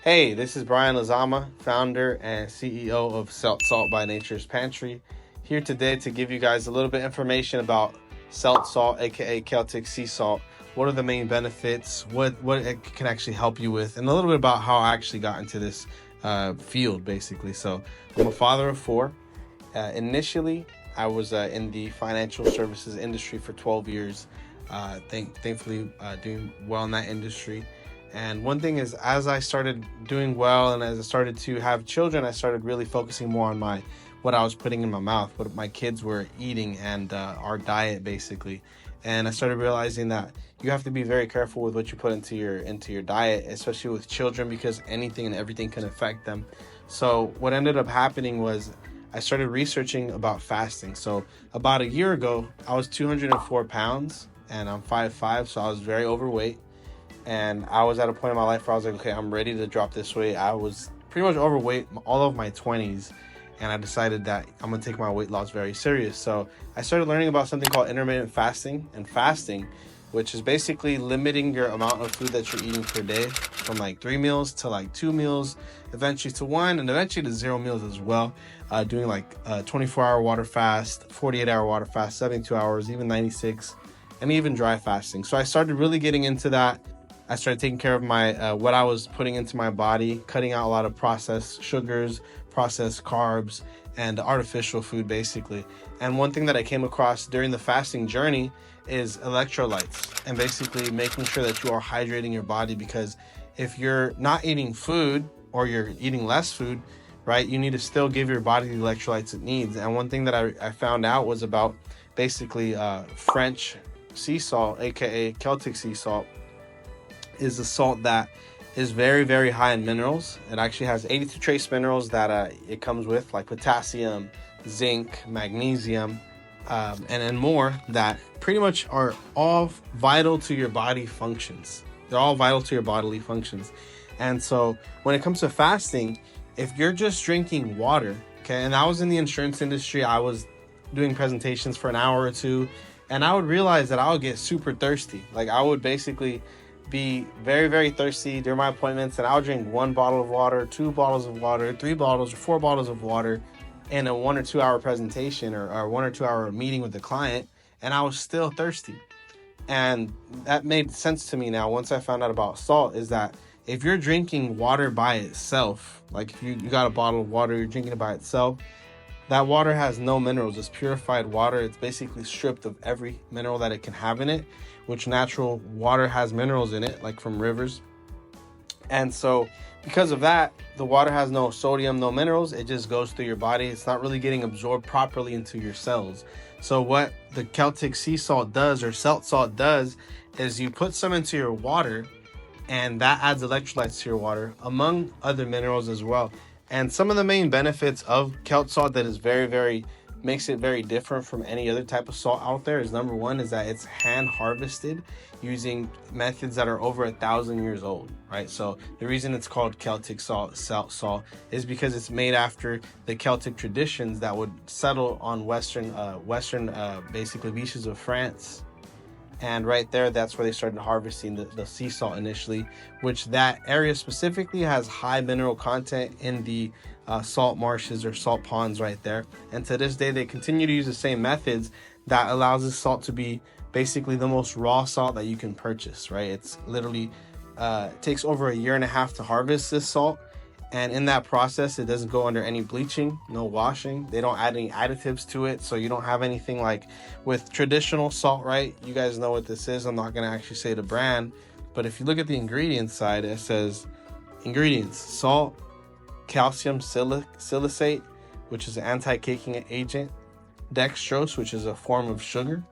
Hey, this is Brian Lazama, founder and CEO of Celt Salt by Nature's Pantry, here today to give you guys a little bit of information about Celt Salt, aka Celtic Sea Salt. What are the main benefits? What it can actually help you with, and a little bit about how I actually got into this field, basically. So, I'm a father of four. Initially, I was in the financial services industry for 12 years. Thankfully, doing well in that industry. And one thing is, as I started doing well and as I started to have children, I started really focusing more on what I was putting in my mouth, what my kids were eating, and our diet, basically. And I started realizing that you have to be very careful with what you put into your diet, especially with children, because anything and everything can affect them. So what ended up happening was I started researching about fasting. So about a year ago, I was 204 pounds and I'm 5'5", so I was very overweight. And I was at a point in my life where I was like, okay, I'm ready to drop this weight. I was pretty much overweight all of my 20s. And I decided that I'm going to take my weight loss very serious. So I started learning about something called intermittent fasting. And fasting, which is basically limiting your amount of food that you're eating per day from like 3 meals to like 2 meals, eventually to 1, and eventually to 0 meals as well. Doing like a 24-hour water fast, 48-hour water fast, 72 hours, even 96, and even dry fasting. So I started really getting into that. I started taking care of my what I was putting into my body, cutting out a lot of processed sugars, processed carbs, and artificial food, basically. And one thing that I came across during the fasting journey is electrolytes, and basically making sure that you are hydrating your body, because if you're not eating food or you're eating less food, right, you need to still give your body the electrolytes it needs. And one thing that I found out was about basically French sea salt, aka Celtic sea salt, is a salt that is very, very high in minerals. It actually has 82 trace minerals that it comes with, like potassium, zinc, magnesium, and more, that pretty much are all vital to your body functions. They're all vital to your bodily functions. And so when it comes to fasting, if you're just drinking water, okay, and I was in the insurance industry, I was doing presentations for an hour or two, and I would realize that I would get super thirsty. Like, I would basically be very, very thirsty during my appointments, and I would drink 1 bottle of water, 2 bottles of water, 3 bottles or 4 bottles of water in a 1 or 2 hour presentation or 1 or 2 hour meeting with the client, and I was still thirsty. And that made sense to me now once I found out about salt, is that if you're drinking water by itself, like if you got a bottle of water, you're drinking it by itself, that water has no minerals. It's purified water. It's basically stripped of every mineral that it can have in it, which natural water has minerals in it, like from rivers. And so because of that, the water has no sodium, no minerals. It just goes through your body. It's not really getting absorbed properly into your cells. So what the Celtic Sea Salt does, or Celt Salt does, is you put some into your water, and that adds electrolytes to your water, among other minerals as well. And some of the main benefits of Celt Salt that is makes it very different from any other type of salt out there is, number one, is that it's hand harvested using methods that are over 1,000 years old, right? So the reason it's called Celtic salt, Celt Salt, is because it's made after the Celtic traditions that would settle on western basically beaches of France. And right there, that's where they started harvesting the sea salt initially, which that area specifically has high mineral content in the salt marshes or salt ponds right there. And to this day, they continue to use the same methods that allows this salt to be basically the most raw salt that you can purchase, right? It's literally takes over 1.5 years to harvest this salt. And in that process, it doesn't go under any bleaching, no washing. They don't add any additives to it. So you don't have anything like with traditional salt, right? You guys know what this is. I'm not going to actually say the brand. But if you look at the ingredients side, it says ingredients: salt, calcium silicate, which is an anti-caking agent, dextrose, which is a form of sugar,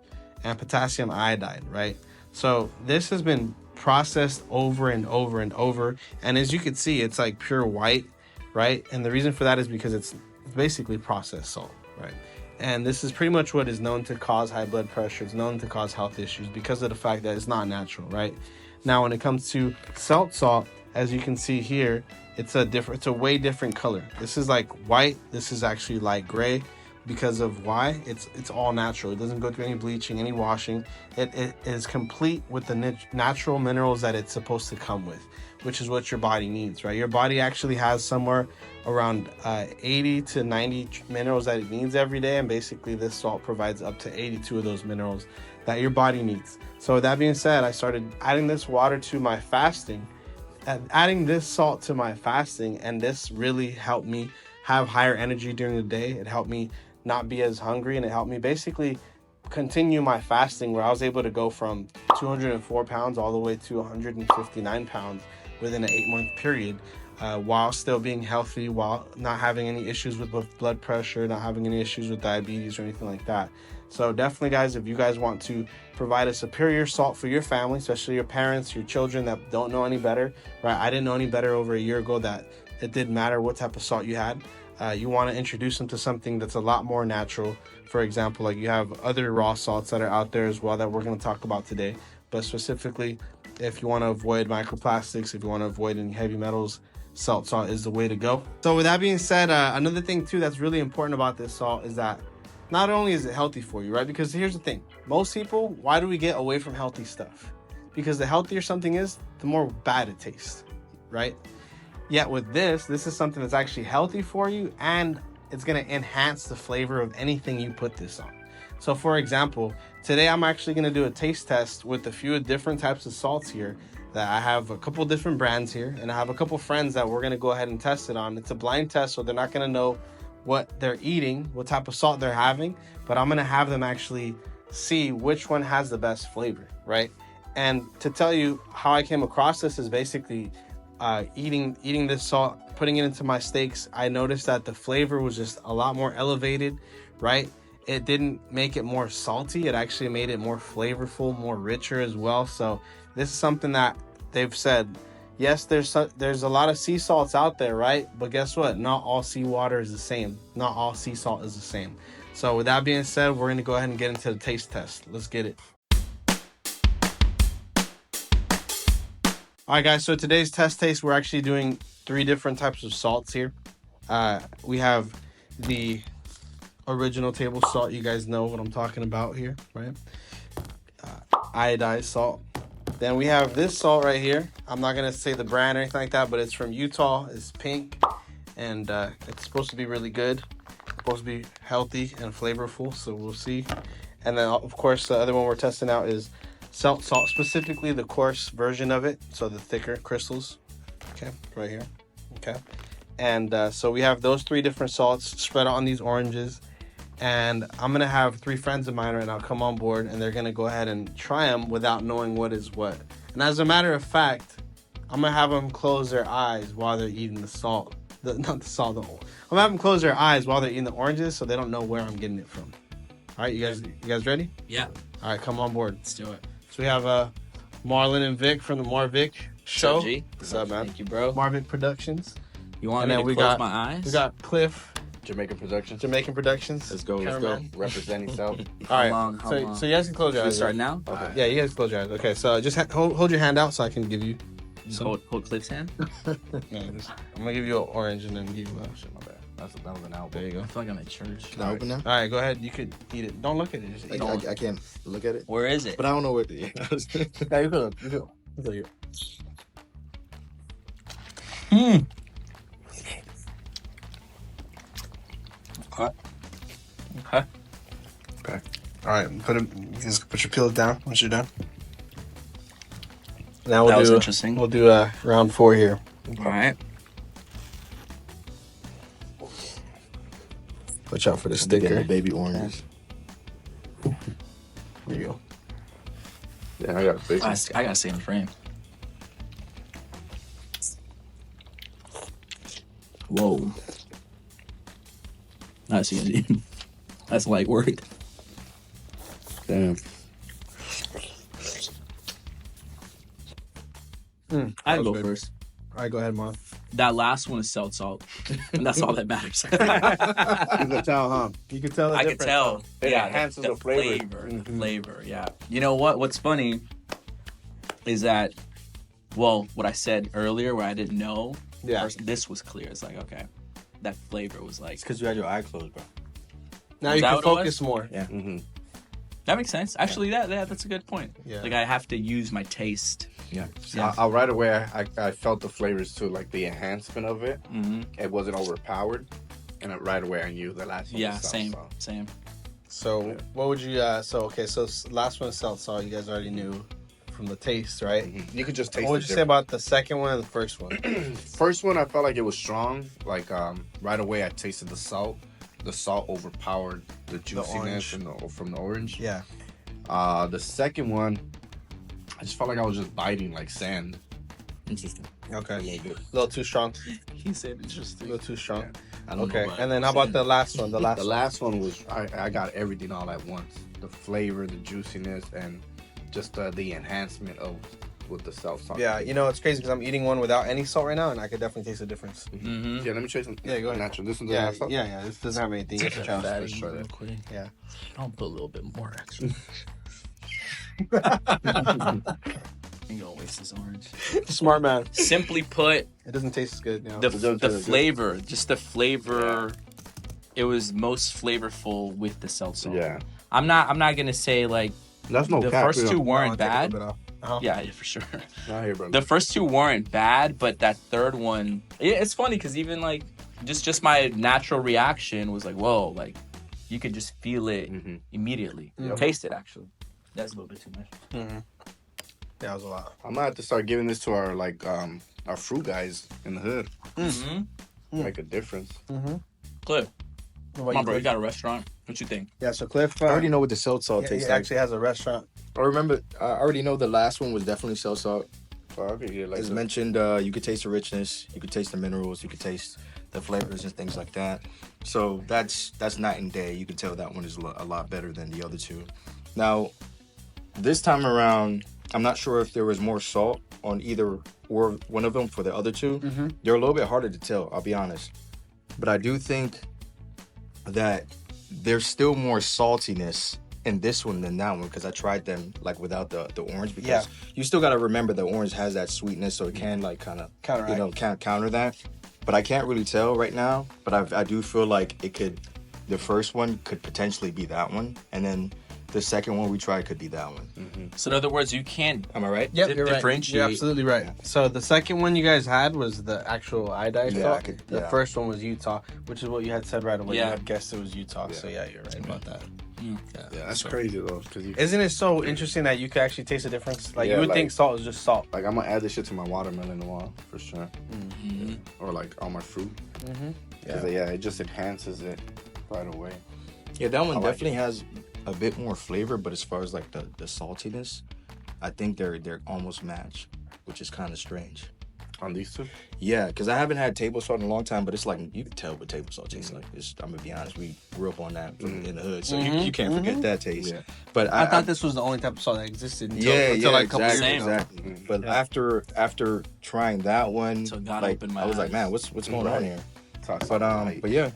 and potassium iodide, right? So this has been processed over and over and over, and as you can see, it's like pure white, right? And the reason for that is because it's basically processed salt, right? And this is pretty much what is known to cause high blood pressure. It's known to cause health issues because of the fact that it's not natural, right? Now, when it comes to Celt Salt, as you can see here, it's a way different color. This is like white. This is actually light gray. Because of why? It's all natural. It doesn't go through any bleaching, any washing. It is complete with the natural minerals that it's supposed to come with, which is what your body needs, right? Your body actually has somewhere around 80 to 90 minerals that it needs every day, and basically this salt provides up to 82 of those minerals that your body needs. So with that being said, I started adding this water to my fasting, adding this salt to my fasting, and this really helped me have higher energy during the day. It helped me not be as hungry, and it helped me basically continue my fasting, where I was able to go from 204 pounds all the way to 159 pounds within an 8-month period, while still being healthy, while not having any issues with blood pressure, not having any issues with diabetes or anything like that. So definitely, guys, if you guys want to provide a superior salt for your family, especially your parents, your children that don't know any better, right? I didn't know any better over a year ago that it didn't matter what type of salt you had. You want to introduce them to something that's a lot more natural. For example, like you have other raw salts that are out there as well that we're going to talk about today. But specifically, if you want to avoid microplastics, if you want to avoid any heavy metals, Celt Salt is the way to go. So with that being said, another thing too that's really important about this salt is that not only is it healthy for you, right? Because here's the thing. Most people, why do we get away from healthy stuff? Because the healthier something is, the more bad it tastes, right? Yet with this is something that's actually healthy for you, and it's going to enhance the flavor of anything you put this on. So for example, today I'm actually going to do a taste test with a few different types of salts here. That I have a couple different brands here, and I have a couple friends that we're going to go ahead and test it on. It's a blind test, so they're not going to know what they're eating, what type of salt they're having, but I'm going to have them actually see which one has the best flavor, right? And to tell you how I came across this is basically eating this salt, putting it into my steaks. I noticed that the flavor was just a lot more elevated, right? It didn't make it more salty. It actually made it more flavorful, more richer as well. So this is something that they've said, yes, there's a lot of sea salts out there, right? But guess what? Not all seawater is the same. Not all sea salt is the same. So with that being said, we're going to go ahead and get into the taste test. Let's get it. All right, guys. So today's test taste, we're actually doing 3 different types of salts here. We have the original table salt. You guys know what I'm talking about here, right? Iodized salt. Then we have this salt right here. I'm not going to say the brand or anything like that, but it's from Utah. It's pink, and it's supposed to be really good. It's supposed to be healthy and flavorful, so we'll see. And then, of course, the other one we're testing out is Celt Salt, specifically the coarse version of it, so the thicker crystals. Okay, right here. Okay. And so we have those 3 different salts spread out on these oranges. And I'm going to have 3 friends of mine right now come on board, and they're going to go ahead and try them without knowing what is what. And as a matter of fact, I'm going to have them close their eyes while they're eating the salt. I'm going to have them close their eyes while they're eating the oranges so they don't know where I'm getting it from. All right, you guys ready? Yeah. All right, come on board. Let's do it. So we have Marlon and Vic from the Marvic show. What's up, man? Thank you, bro. Marvic Productions. You want me to close my eyes? We got Cliff. Jamaican Productions. Let's go. Representing Celt. All right. So you guys can close your eyes. Should we start now? Okay. Yeah, you guys close your eyes. Okay, so just hold your hand out so I can give you some. Hold Cliff's hand? Yeah, I'm going to give you an orange and then give you Shit, my bad. That was an album. There you go. I feel like I'm at church. Can I open now? All right, go ahead. You could eat it. Don't look at it. Just eat it. I can't look at it. Where is it? But I don't know where to eat. Yeah, you could. Look here. Okay. All right, just put your peels down once you're done. Now That was interesting. We'll do round 4 here. All right. Watch out for the Getting sticker. the baby oranges. There you go. Yeah, I got a big one. I gotta stay in the frame. Whoa. That's easy. That's light work. Damn. I go good. first. All right, go ahead, Mom. That last one is Celt Salt, and that's all that matters. You can tell, huh? You can tell the I can difference. tell. It Yeah, enhances the the flavor. The flavor, yeah. You know what? What's funny is that, well, what I said earlier where I didn't know, Yeah. this was clear. It's like, okay, that flavor was like, It's because you had your eye closed, bro. Now Is you that can what it was? focus more. Yeah. That makes sense. Actually, that's a good point. Yeah. Like I have to use my taste. Yeah. Yeah. I right away I felt the flavors too, like the enhancement of it. Mm-hmm. It wasn't overpowered, and right away I knew the last one. Yeah, was Celt same, Salt. same. So what would you? So last one is Celt Salt. You guys already knew from the taste, right? You could just taste. What would you say about the second one and the first one? First one, I felt like it was strong. Like right away, I tasted the salt. The salt overpowered the juiciness from the orange. Yeah. The second one, I just felt like I was just biting like sand. Interesting. Okay. little bit. A little too strong. He said A interesting. little too strong. I don't Okay. know. And then how about the last one? The last one was I got everything all at once. The flavor, the juiciness, and just the enhancement of with the Celt Salt. Yeah, you know, it's crazy because I'm eating one without any salt right now, and I could definitely taste the difference. Mm-hmm. Yeah, let me try some. Yeah, go ahead. Natural. This one's Yeah, have salt. yeah. This doesn't have anything. It's a challenge. Let's try that. Yeah. I'll put a little bit more extra. Ain't gonna waste this orange. Smart man. Simply put, It doesn't taste as good. You know? the flavor, just the flavor. It was most flavorful with the Celt Salt. Yeah, I'm not gonna say like that's no the cap. first two weren't bad. Uh-huh. Yeah, for sure. Not here, brother. The first two weren't bad, but that third one, it's funny because even like just my natural reaction was like, whoa, like you could just feel it immediately. Yep. Taste it actually. That's a little bit too much. Mm-hmm. Yeah, that was a lot. I'm gonna have to start giving this to our our fruit guys in the hood. Mm-hmm. Make a difference. Mm-hmm. Cliff, What come about on, bro. You Cliff? got a restaurant. What you think? Yeah, so Cliff. I already know what the Celt Salt he tastes like. actually has a restaurant. I remember. I already know the last one was definitely Celt Salt. Oh, okay, yeah, like As the- mentioned, you could taste the richness, you could taste the minerals, you could taste the flavors and things like that. So that's night and day. You can tell that one is a lot better than the other two. Now, this time around, I'm not sure if there was more salt on either or one of them for the other two. Mm-hmm. They're a little bit harder to tell, I'll be honest. But I do think that there's still more saltiness in this one than that one because I tried them like without the orange because Yeah. you still got to remember the orange has that sweetness, so it can like kind of Counteract. counter that. But I can't really tell right now. But I do feel like it could. The first one could potentially be that one, and then the second one we tried could be that one. So in other words, you can't. Am I right? Yep, you're right. differentiate. You're absolutely right. So the second one you guys had was the actual iodized Yeah, salt. I could- The yeah. first one was Utah, which is what you had said right away. Yeah. You had guessed it was Utah. Yeah. So yeah, you're right about that. Yeah, that's crazy though, because you Isn't it so interesting that you can actually taste the difference? Like Yeah, you would like- think salt is just salt. like I'm gonna add this shit to my watermelon in a while for sure, Mhm. or like all my fruit. Mm-hmm. Yeah, it just enhances it right away. Yeah, that one I like definitely has a bit more flavor, but as far as like the saltiness, I think they're almost matched, which is kind of strange. On these two, Yeah, because I haven't had table salt in a long time, but it's like you can tell what table salt tastes like. I'm gonna be honest, we grew up on that in the hood, so you can't forget that taste. Yeah. But I thought this was the only type of salt that existed until like a couple exactly, years ago. exactly. But Yeah. after trying that one, So it got like opened my I was like, eyes. man, what's going Right. on here? Talk But yeah,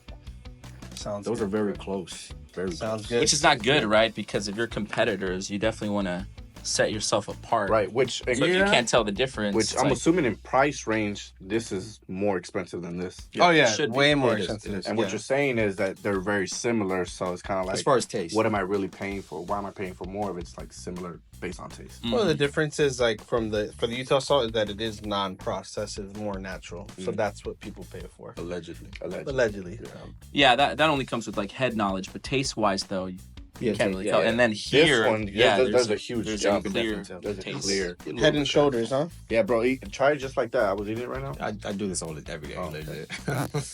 Sounds those good. are very close. Very Sounds close. good. Which is not good, right? Because if you're competitors, you definitely want to set yourself apart. right. Which But you can't tell the difference. Which It's I'm like, assuming in price range, this is more expensive than this. Oh yeah, should be. way more It is, expensive. it is. And what Yeah. you're saying is that they're very similar, so it's kind of like, As far as taste, what am I really paying for? Why am I paying for more if it's like similar based on taste? Well, the difference is like for the Utah salt is that it is non-processed, it's more natural. So that's what people pay it for. allegedly. Allegedly. yeah, that only comes with like head knowledge, but taste wise though, you Yeah, can't really yeah, tell. yeah. And then here, This one, there's a huge there's jump. a clear There's a taste. clear. Head and shoulders, huh? Yeah, bro, try it just like that. I was eating it right now. I do this all every day. Oh, legit.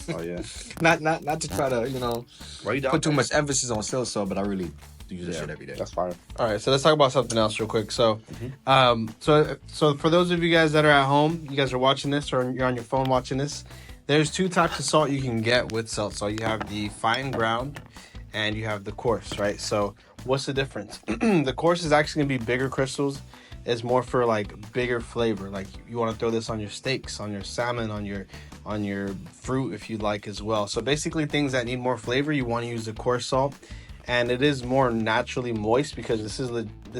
Oh yeah. not to try to Write down. put too much emphasis on Celt Salt, but I really use this Yeah, shit every day. That's fire. All right, so let's talk about something else real quick. So, so for those of you guys that are at home, you guys are watching this, or you're on your phone watching this. There's two types of salt you can get with Celt Salt. You have the fine ground, and you have the coarse, right? So, what's the difference? The coarse is actually gonna be bigger crystals. It's more for like bigger flavor. Like you want to throw this on your steaks, on your salmon, on your fruit if you like as well. So basically, things that need more flavor, you want to use the coarse salt. And it is more naturally moist because this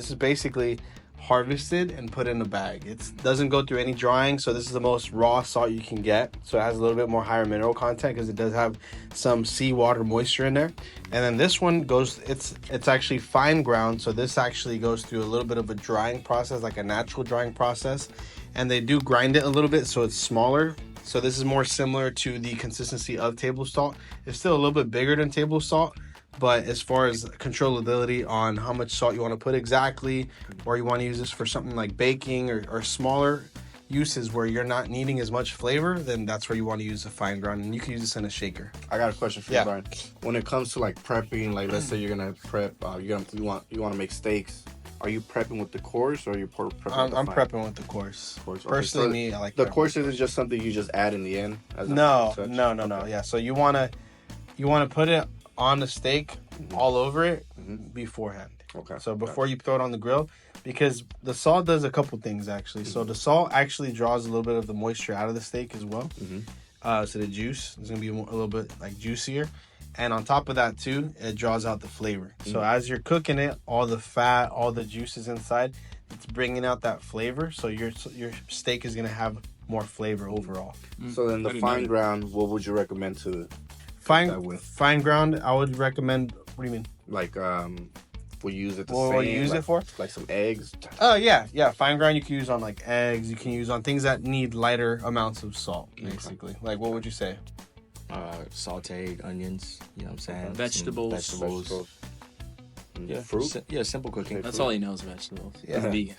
is basically harvested and put in a bag. It doesn't go through any drying, so this is the most raw salt you can get. So it has a little bit more higher mineral content because it does have some seawater moisture in there. And then this one goes, it's actually fine ground, so this actually goes through a little bit of a drying process, like a natural drying process. And they do grind it a little bit so it's smaller. So this is more similar to the consistency of table salt. It's still a little bit bigger than table salt, but as far as controllability on how much salt you want to put exactly, or you want to use this for something like baking or smaller uses where you're not needing as much flavor, then that's where you want to use a fine ground, and you can use this in a shaker. I got a question for you, Brian. When it comes to like prepping, like let's say you're gonna prep, you want to make steaks. Are you prepping with the course, or are you prepping? I'm prepping with the course. Okay. Personally, So me, I like the prepping. course. Isn't just something you just add in the end. No. Yeah, so you wanna put it on the steak, all over it beforehand. Okay. So before you throw it on the grill, because the salt does a couple things actually. So the salt actually draws a little bit of the moisture out of the steak as well. So the juice is gonna be a little bit like juicier. And on top of that too, it draws out the flavor. So as you're cooking it, all the fat, all the juices inside, it's bringing out that flavor. So your steak is gonna have more flavor overall. So then the fine ground, what would you recommend to Fine ground, I would recommend. What do you mean? like we use it the What same. would you use like, it for? Like some eggs. Oh yeah. Fine ground you can use on like eggs. You can use on things that need lighter amounts of salt, basically. Like what would you say? Sauteed onions, you know what I'm saying? Vegetables. Vegetables. Yeah, Fruit. simple cooking. That's all he knows, vegetables. Yeah. Vegan.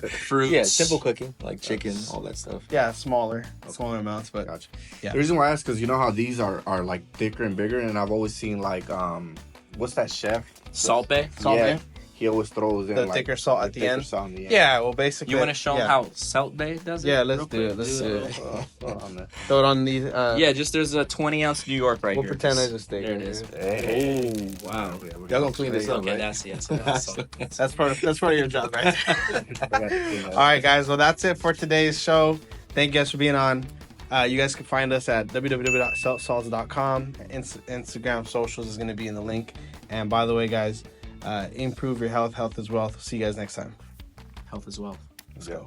Fruits. Yeah, simple cooking, like chicken, all that stuff. Yeah, smaller amounts, but Gotcha. Yeah. The reason why I ask, because you know how these are like thicker and bigger, and I've always seen like what's that chef? Salt Bay. Salt Yeah. Bay? He always throws in The like, thicker salt at the thicker end? Salt in the end. Yeah, well basically. You want to show him yeah. how Celt Bay does it? Yeah, let's real do it. quick? Let's do it. On there. Throw it on these. Yeah, just there's a 20-ounce New York right We'll here. pretend there's a steak. There it right is. here. Oh wow. Y'all gonna clean this up, Okay, right? that's That's part of your job, right? All right, guys. Well, that's it for today's show. Thank you guys for being on. You guys can find us at www.celtsalts.com. Instagram socials is going to be in the link. And by the way, guys, improve your health. Health is wealth. See you guys next time. Health as well. Let's go.